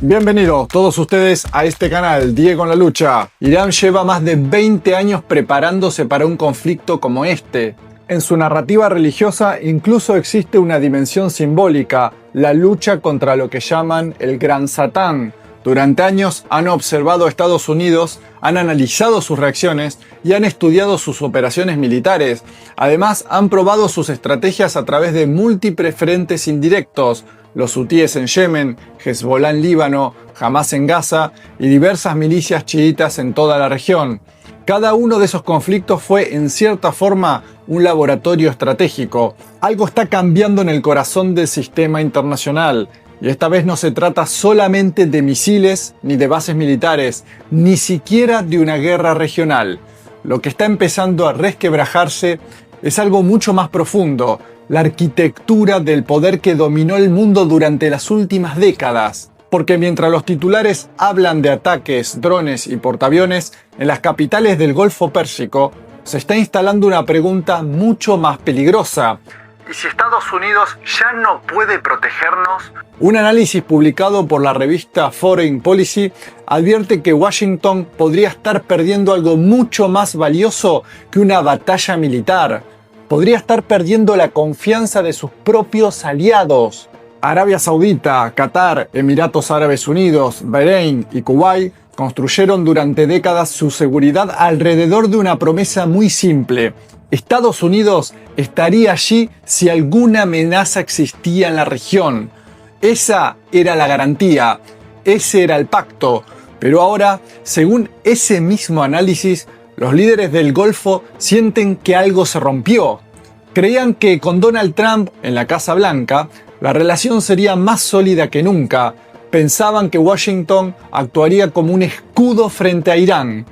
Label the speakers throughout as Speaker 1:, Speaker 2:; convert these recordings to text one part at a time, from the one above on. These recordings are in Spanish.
Speaker 1: Bienvenidos todos ustedes a este canal, Diego en la Lucha. Irán lleva más de 20 años preparándose para un conflicto como este. En su narrativa religiosa incluso existe una dimensión simbólica, la lucha contra lo que llaman el Gran Satán. Durante años han observado a Estados Unidos, han analizado sus reacciones y han estudiado sus operaciones militares. Además, han probado sus estrategias a través de múltiples frentes indirectos, los hutíes en Yemen, Hezbollah en Líbano, Hamás en Gaza y diversas milicias chiitas en toda la región. Cada uno de esos conflictos fue, en cierta forma, un laboratorio estratégico. Algo está cambiando en el corazón del sistema internacional. Y esta vez no se trata solamente de misiles ni de bases militares, ni siquiera de una guerra regional. Lo que está empezando a resquebrajarse es algo mucho más profundo, la arquitectura del poder que dominó el mundo durante las últimas décadas. Porque mientras los titulares hablan de ataques, drones y portaaviones, en las capitales del Golfo Pérsico se está instalando una pregunta mucho más peligrosa. ¿Y si Estados Unidos ya no puede protegernos? Un análisis publicado por la revista Foreign Policy advierte que Washington podría estar perdiendo algo mucho más valioso que una batalla militar. Podría estar perdiendo la confianza de sus propios aliados. Arabia Saudita, Qatar, Emiratos Árabes Unidos, Bahrein y Kuwait construyeron durante décadas su seguridad alrededor de una promesa muy simple. Estados Unidos estaría allí si alguna amenaza existía en la región. Esa era la garantía, ese era el pacto. Pero ahora, según ese mismo análisis, los líderes del Golfo sienten que algo se rompió. Creían que con Donald Trump en la Casa Blanca, la relación sería más sólida que nunca. Pensaban que Washington actuaría como un escudo frente a Irán.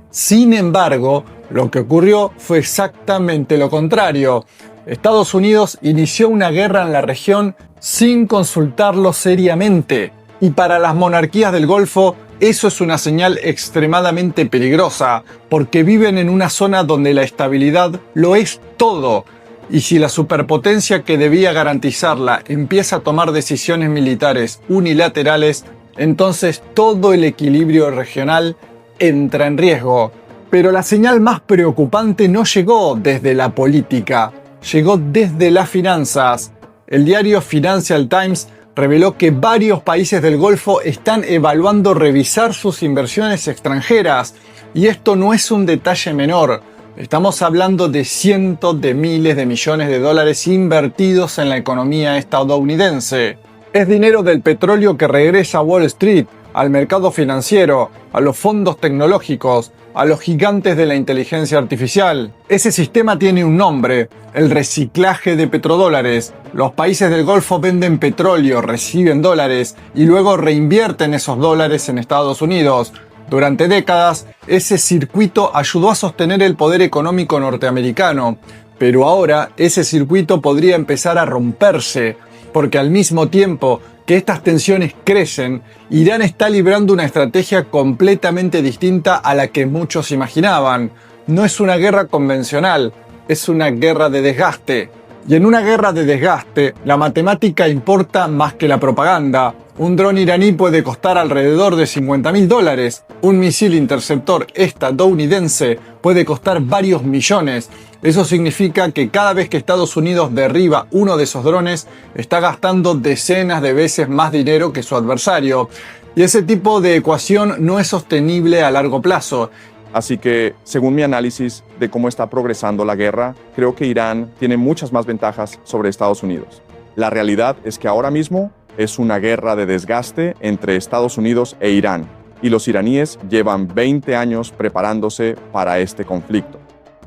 Speaker 1: Sin embargo, lo que ocurrió fue exactamente lo contrario. Estados Unidos inició una guerra en la región sin consultarlo seriamente. Y para las monarquías del Golfo, eso es una señal extremadamente peligrosa, porque viven en una zona donde la estabilidad lo es todo. Y si la superpotencia que debía garantizarla empieza a tomar decisiones militares unilaterales, entonces todo el equilibrio regional entra en riesgo. Pero la señal más preocupante no llegó desde la política, llegó desde las finanzas. El diario Financial Times reveló que varios países del Golfo están evaluando revisar sus inversiones extranjeras. Y esto no es un detalle menor. Estamos hablando de cientos de miles de millones de dólares invertidos en la economía estadounidense. Es dinero del petróleo que regresa a Wall Street, al mercado financiero, a los fondos tecnológicos, a los gigantes de la inteligencia artificial. Ese sistema tiene un nombre, el reciclaje de petrodólares. Los países del Golfo venden petróleo, reciben dólares y luego reinvierten esos dólares en Estados Unidos. Durante décadas, ese circuito ayudó a sostener el poder económico norteamericano, pero ahora ese circuito podría empezar a romperse, porque al mismo tiempo que estas tensiones crecen, Irán está librando una estrategia completamente distinta a la que muchos imaginaban. No es una guerra convencional, es una guerra de desgaste. Y en una guerra de desgaste, la matemática importa más que la propaganda. Un dron iraní puede costar alrededor de $50.000. Un misil interceptor estadounidense puede costar varios millones. Eso significa que cada vez que Estados Unidos derriba uno de esos drones, está gastando decenas de veces más dinero que su adversario. Y ese tipo de ecuación no es sostenible a largo plazo.
Speaker 2: Así que, según mi análisis de cómo está progresando la guerra, creo que Irán tiene muchas más ventajas sobre Estados Unidos. La realidad es que ahora mismo es una guerra de desgaste entre Estados Unidos e Irán, y los iraníes llevan 20 años preparándose para este conflicto.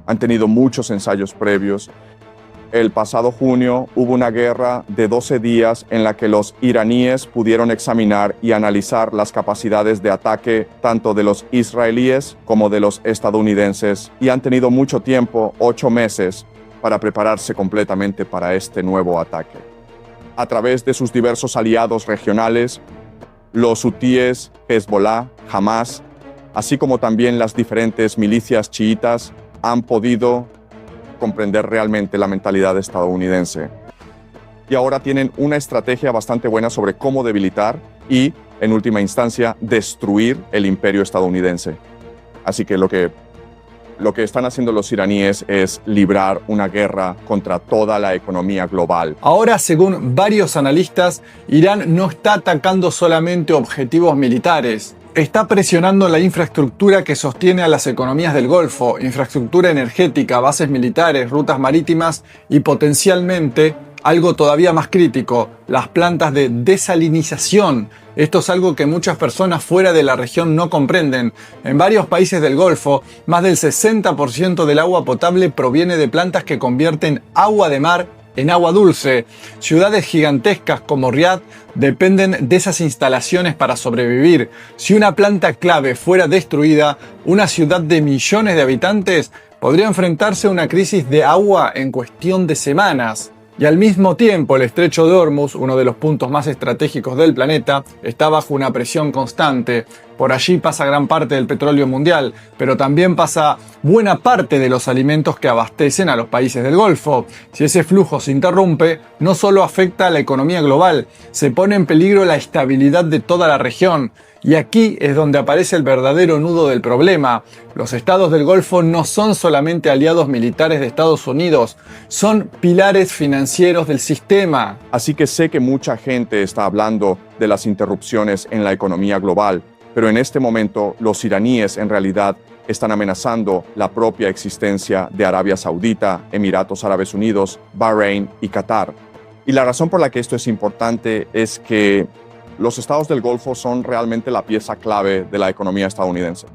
Speaker 2: Han tenido muchos ensayos previos. El pasado junio hubo una guerra de 12 días en la que los iraníes pudieron examinar y analizar las capacidades de ataque tanto de los israelíes como de los estadounidenses, y han tenido mucho tiempo, 8 meses, para prepararse completamente para este nuevo ataque. A través de sus diversos aliados regionales, los hutíes, Hezbollah, Hamás, así como también las diferentes milicias chiitas, han podido comprender realmente la mentalidad estadounidense. Y ahora tienen una estrategia bastante buena sobre cómo debilitar y en última instancia, destruir el imperio estadounidense. Así que lo que están haciendo los iraníes es librar una guerra contra toda la economía global.
Speaker 1: Ahora, según varios analistas, Irán no está atacando solamente objetivos militares. Está presionando la infraestructura que sostiene a las economías del Golfo, infraestructura energética, bases militares, rutas marítimas y potencialmente algo todavía más crítico, las plantas de desalinización. Esto es algo que muchas personas fuera de la región no comprenden. En varios países del Golfo, más del 60% del agua potable proviene de plantas que convierten agua de mar en agua dulce. Ciudades gigantescas como Riad dependen de esas instalaciones para sobrevivir. Si una planta clave fuera destruida, una ciudad de millones de habitantes podría enfrentarse a una crisis de agua en cuestión de semanas. Y al mismo tiempo, el estrecho de Hormuz, uno de los puntos más estratégicos del planeta, está bajo una presión constante. Por allí pasa gran parte del petróleo mundial, pero también pasa buena parte de los alimentos que abastecen a los países del Golfo. Si ese flujo se interrumpe, no solo afecta a la economía global, se pone en peligro la estabilidad de toda la región. Y aquí es donde aparece el verdadero nudo del problema. Los estados del Golfo no son solamente aliados militares de Estados Unidos, son pilares financieros del sistema.
Speaker 2: Así que sé que mucha gente está hablando de las interrupciones en la economía global, pero en este momento los iraníes en realidad están amenazando la propia existencia de Arabia Saudita, Emiratos Árabes Unidos, Bahrein y Qatar. Y la razón por la que esto es importante es que los estados del Golfo son realmente la pieza clave de la economía estadounidense.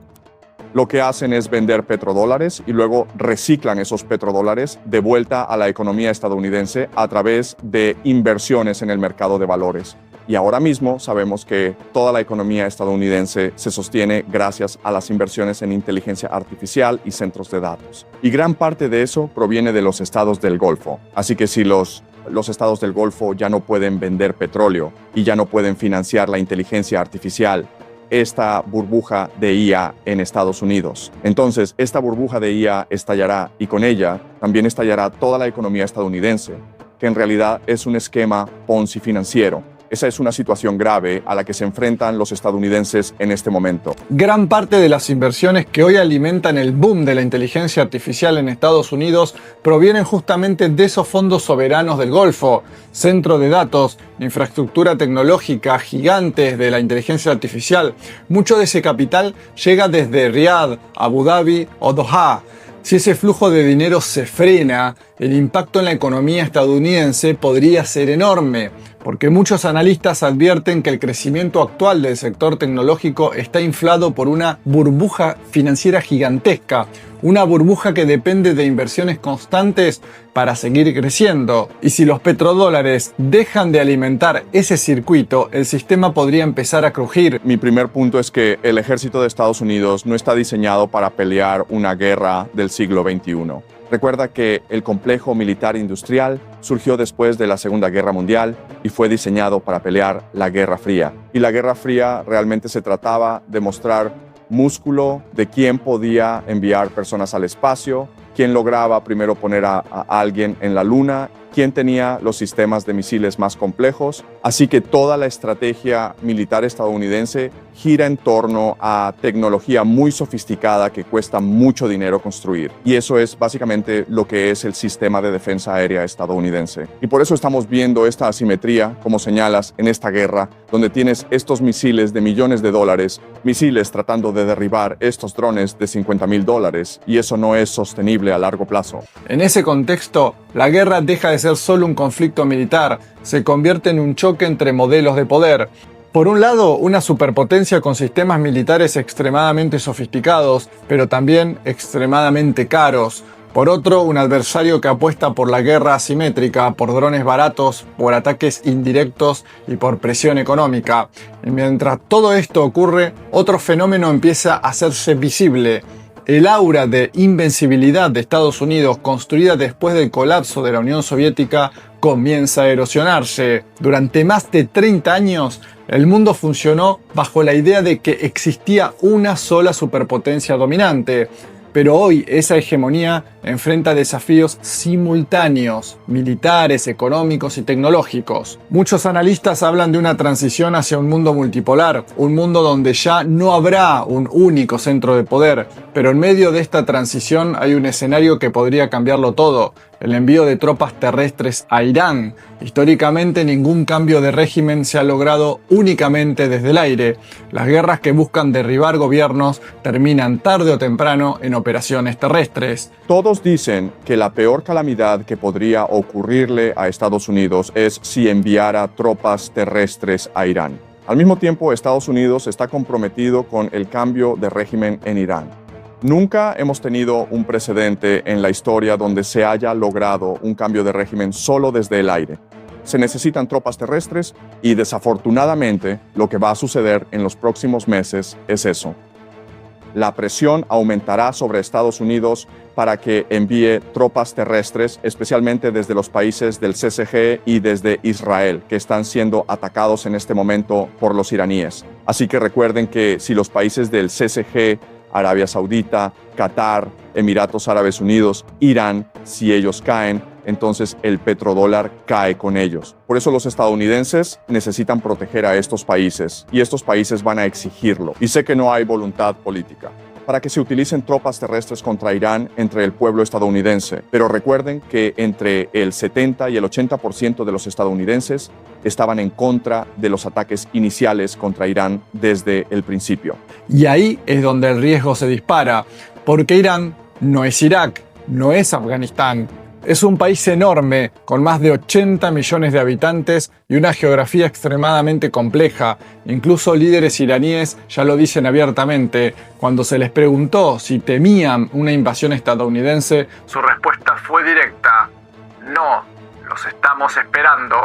Speaker 2: Lo que hacen es vender petrodólares y luego reciclan esos petrodólares de vuelta a la economía estadounidense a través de inversiones en el mercado de valores. Y ahora mismo sabemos que toda la economía estadounidense se sostiene gracias a las inversiones en inteligencia artificial y centros de datos. Y gran parte de eso proviene de los estados del Golfo. Así que si los estados del Golfo ya no pueden vender petróleo y ya no pueden financiar la inteligencia artificial, esta burbuja de IA en Estados Unidos. Entonces, esta burbuja de IA estallará y con ella también estallará toda la economía estadounidense, que en realidad es un esquema Ponzi financiero. Esa es una situación grave a la que se enfrentan los estadounidenses en este momento.
Speaker 1: Gran parte de las inversiones que hoy alimentan el boom de la inteligencia artificial en Estados Unidos provienen justamente de esos fondos soberanos del Golfo, centro de datos, infraestructura tecnológica, gigantes de la inteligencia artificial. Mucho de ese capital llega desde Riad, Abu Dhabi o Doha. Si ese flujo de dinero se frena, el impacto en la economía estadounidense podría ser enorme, porque muchos analistas advierten que el crecimiento actual del sector tecnológico está inflado por una burbuja financiera gigantesca, una burbuja que depende de inversiones constantes para seguir creciendo. Y si los petrodólares dejan de alimentar ese circuito, el sistema podría empezar a crujir.
Speaker 2: Mi primer punto es que el ejército de Estados Unidos no está diseñado para pelear una guerra del siglo XXI. Recuerda que el complejo militar industrial surgió después de la Segunda Guerra Mundial y fue diseñado para pelear la Guerra Fría. Y la Guerra Fría realmente se trataba de mostrar músculo de quién podía enviar personas al espacio, quién lograba primero poner a alguien en la luna, quién tenía los sistemas de misiles más complejos. Así que toda la estrategia militar estadounidense gira en torno a tecnología muy sofisticada que cuesta mucho dinero construir. Y eso es básicamente lo que es el sistema de defensa aérea estadounidense. Y por eso estamos viendo esta asimetría, como señalas, en esta guerra, donde tienes estos misiles de millones de dólares, misiles tratando de derribar estos drones de $50,000, y eso no es sostenible a largo plazo.
Speaker 1: En ese contexto, la guerra deja de ser solo un conflicto militar, se convierte en un choque entre modelos de poder. Por un lado, una superpotencia con sistemas militares extremadamente sofisticados, pero también extremadamente caros. Por otro, un adversario que apuesta por la guerra asimétrica, por drones baratos, por ataques indirectos y por presión económica. Y mientras todo esto ocurre, otro fenómeno empieza a hacerse visible. El aura de invencibilidad de Estados Unidos, construida después del colapso de la Unión Soviética, comienza a erosionarse. Durante más de 30 años, el mundo funcionó bajo la idea de que existía una sola superpotencia dominante. Pero hoy esa hegemonía enfrenta desafíos simultáneos, militares, económicos y tecnológicos. Muchos analistas hablan de una transición hacia un mundo multipolar, un mundo donde ya no habrá un único centro de poder, pero en medio de esta transición hay un escenario que podría cambiarlo todo: el envío de tropas terrestres a Irán. Históricamente ningún cambio de régimen se ha logrado únicamente desde el aire. Las guerras que buscan derribar gobiernos terminan tarde o temprano en operaciones terrestres.
Speaker 2: Todos dicen que la peor calamidad que podría ocurrirle a Estados Unidos es si enviara tropas terrestres a Irán. Al mismo tiempo, Estados Unidos está comprometido con el cambio de régimen en Irán. Nunca hemos tenido un precedente en la historia donde se haya logrado un cambio de régimen solo desde el aire. Se necesitan tropas terrestres y desafortunadamente lo que va a suceder en los próximos meses es eso. La presión aumentará sobre Estados Unidos para que envíe tropas terrestres, especialmente desde los países del CCG y desde Israel, que están siendo atacados en este momento por los iraníes. Así que recuerden que si los países del CCG, Arabia Saudita, Qatar, Emiratos Árabes Unidos, Irán, si ellos caen, entonces el petrodólar cae con ellos. Por eso los estadounidenses necesitan proteger a estos países y estos países van a exigirlo. Y sé que no hay voluntad política para que se utilicen tropas terrestres contra Irán entre el pueblo estadounidense. Pero recuerden que entre el 70 y el 80% de los estadounidenses estaban en contra de los ataques iniciales contra Irán desde el principio.
Speaker 1: Y ahí es donde el riesgo se dispara, porque Irán no es Irak, no es Afganistán. Es un país enorme, con más de 80 millones de habitantes y una geografía extremadamente compleja. Incluso líderes iraníes ya lo dicen abiertamente. Cuando se les preguntó si temían una invasión estadounidense, su respuesta fue directa: no, los estamos esperando.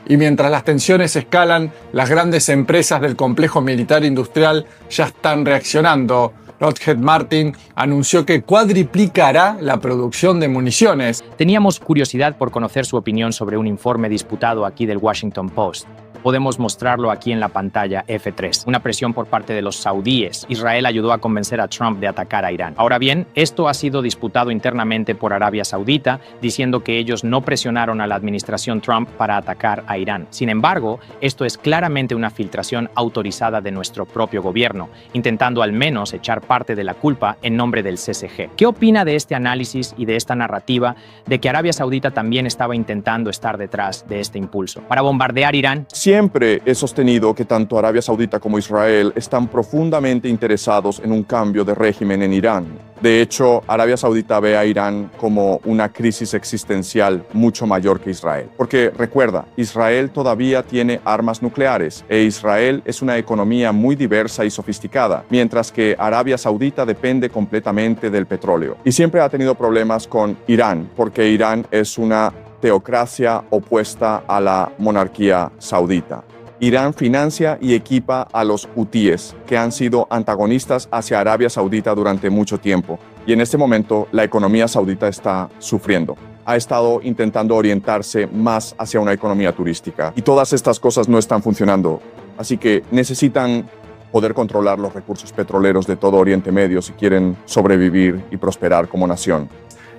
Speaker 1: Y mientras las tensiones escalan, las grandes empresas del complejo militar industrial ya están reaccionando. Lockheed Martin anunció que cuadriplicará la producción de municiones.
Speaker 3: Teníamos curiosidad por conocer su opinión sobre un informe disputado aquí del Washington Post. Podemos mostrarlo aquí en la pantalla F3. Una presión por parte de los saudíes. Israel ayudó a convencer a Trump de atacar a Irán. Ahora bien, esto ha sido disputado internamente por Arabia Saudita, diciendo que ellos no presionaron a la administración Trump para atacar a Irán. Sin embargo, esto es claramente una filtración autorizada de nuestro propio gobierno, intentando al menos echar parte de la culpa en nombre del CCG. ¿Qué opina de este análisis y de esta narrativa de que Arabia Saudita también estaba intentando estar detrás de este impulso para bombardear Irán?
Speaker 2: Siempre he sostenido que tanto Arabia Saudita como Israel están profundamente interesados en un cambio de régimen en Irán. De hecho, Arabia Saudita ve a Irán como una crisis existencial mucho mayor que Israel. Porque recuerda, Israel todavía tiene armas nucleares e Israel es una economía muy diversa y sofisticada, mientras que Arabia Saudita depende completamente del petróleo. Y siempre ha tenido problemas con Irán, porque Irán es una teocracia opuesta a la monarquía saudita. Irán financia y equipa a los hutíes, que han sido antagonistas hacia Arabia Saudita durante mucho tiempo. Y en este momento la economía saudita está sufriendo. Ha estado intentando orientarse más hacia una economía turística. Y todas estas cosas no están funcionando. Así que necesitan poder controlar los recursos petroleros de todo Oriente Medio si quieren sobrevivir y prosperar como nación.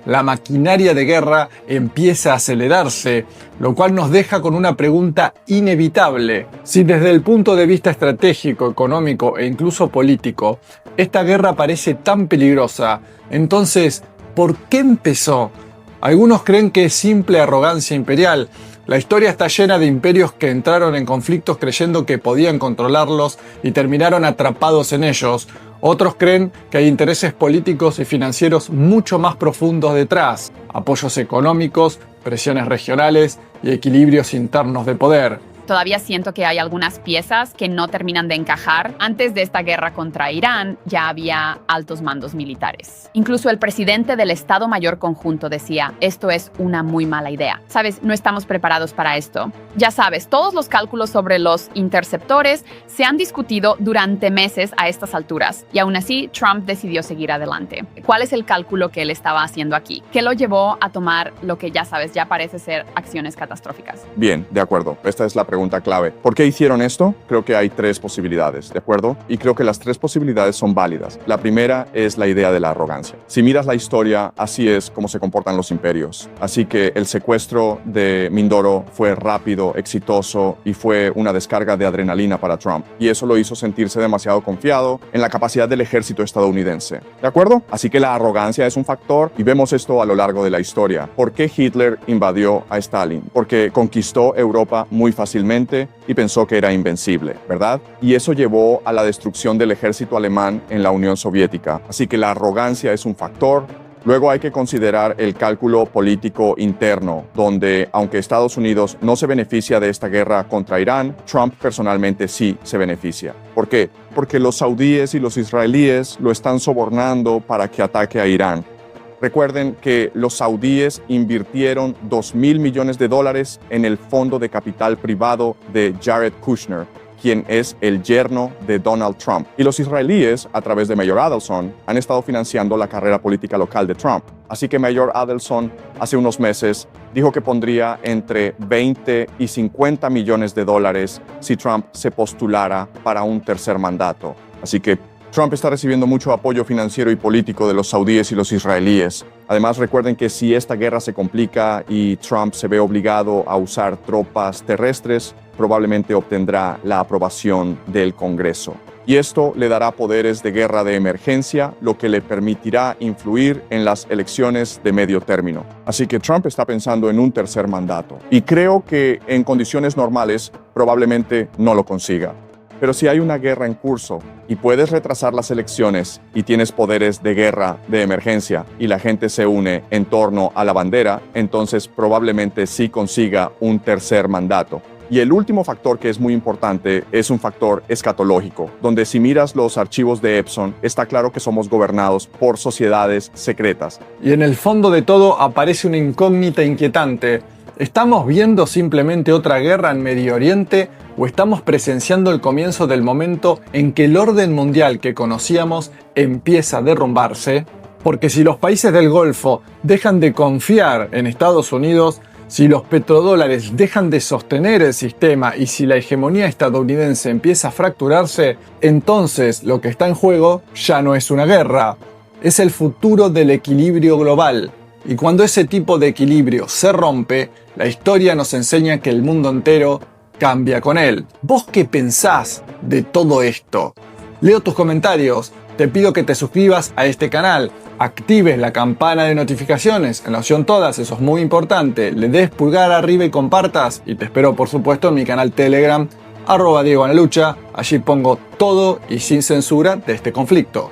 Speaker 1: La maquinaria de guerra empieza a acelerarse, lo cual nos deja con una pregunta inevitable. Si desde el punto de vista estratégico, económico e incluso político, esta guerra parece tan peligrosa, entonces, ¿por qué empezó? Algunos creen que es simple arrogancia imperial. La historia está llena de imperios que entraron en conflictos creyendo que podían controlarlos y terminaron atrapados en ellos. Otros creen que hay intereses políticos y financieros mucho más profundos detrás, apoyos económicos, presiones regionales y equilibrios internos de poder.
Speaker 4: Todavía siento que hay algunas piezas que no terminan de encajar. Antes de esta guerra contra Irán ya había altos mandos militares. Incluso el presidente del Estado Mayor Conjunto decía: esto es una muy mala idea. Sabes, no estamos preparados para esto. Ya sabes, todos los cálculos sobre los interceptores se han discutido durante meses a estas alturas. Y aún así, Trump decidió seguir adelante. ¿Cuál es el cálculo que él estaba haciendo aquí? ¿Qué lo llevó a tomar lo que ya sabes, ya parece ser acciones catastróficas?
Speaker 2: Bien, de acuerdo. Esta es la pregunta pregunta clave. ¿Por qué hicieron esto? Creo que hay tres posibilidades, ¿de acuerdo? Y creo que las tres posibilidades son válidas. La primera es la idea de la arrogancia. Si miras la historia, así es como se comportan los imperios. Así que el secuestro de Mindoro fue rápido, exitoso y fue una descarga de adrenalina para Trump. Y eso lo hizo sentirse demasiado confiado en la capacidad del ejército estadounidense. ¿De acuerdo? Así que la arrogancia es un factor y vemos esto a lo largo de la historia. ¿Por qué Hitler invadió a Stalin? Porque conquistó Europa muy fácilmente y pensó que era invencible, ¿verdad? Y eso llevó a la destrucción del ejército alemán en la Unión Soviética. Así que la arrogancia es un factor. Luego hay que considerar el cálculo político interno, donde aunque Estados Unidos no se beneficia de esta guerra contra Irán, Trump personalmente sí se beneficia. ¿Por qué? Porque los saudíes y los israelíes lo están sobornando para que ataque a Irán. Recuerden que los saudíes invirtieron $2.000 millones en el fondo de capital privado de Jared Kushner, quien es el yerno de Donald Trump. Y los israelíes, a través de Mayor Adelson, han estado financiando la carrera política local de Trump. Así que Mayor Adelson, hace unos meses, dijo que pondría entre 20 y 50 millones de dólares si Trump se postulara para un tercer mandato. Así que Trump está recibiendo mucho apoyo financiero y político de los saudíes y los israelíes. Además, recuerden que si esta guerra se complica y Trump se ve obligado a usar tropas terrestres, probablemente obtendrá la aprobación del Congreso. Y esto le dará poderes de guerra de emergencia, lo que le permitirá influir en las elecciones de medio término. Así que Trump está pensando en un tercer mandato. Y creo que en condiciones normales probablemente no lo consiga. Pero si hay una guerra en curso y puedes retrasar las elecciones y tienes poderes de guerra de emergencia y la gente se une en torno a la bandera, entonces probablemente sí consiga un tercer mandato. Y el último factor que es muy importante es un factor escatológico, donde si miras los archivos de Epson, está claro que somos gobernados por sociedades secretas.
Speaker 1: Y en el fondo de todo aparece una incógnita inquietante. ¿Estamos viendo simplemente otra guerra en Medio Oriente o estamos presenciando el comienzo del momento en que el orden mundial que conocíamos empieza a derrumbarse? Porque si los países del Golfo dejan de confiar en Estados Unidos, si los petrodólares dejan de sostener el sistema y si la hegemonía estadounidense empieza a fracturarse, entonces lo que está en juego ya no es una guerra, es el futuro del equilibrio global. Y cuando ese tipo de equilibrio se rompe, la historia nos enseña que el mundo entero cambia con él. ¿Vos qué pensás de todo esto? Leo tus comentarios, te pido que te suscribas a este canal, actives la campana de notificaciones en la opción todas, eso es muy importante, le des pulgar arriba y compartas, y te espero por supuesto en mi canal Telegram, @Diego en la Lucha, allí pongo todo y sin censura de este conflicto.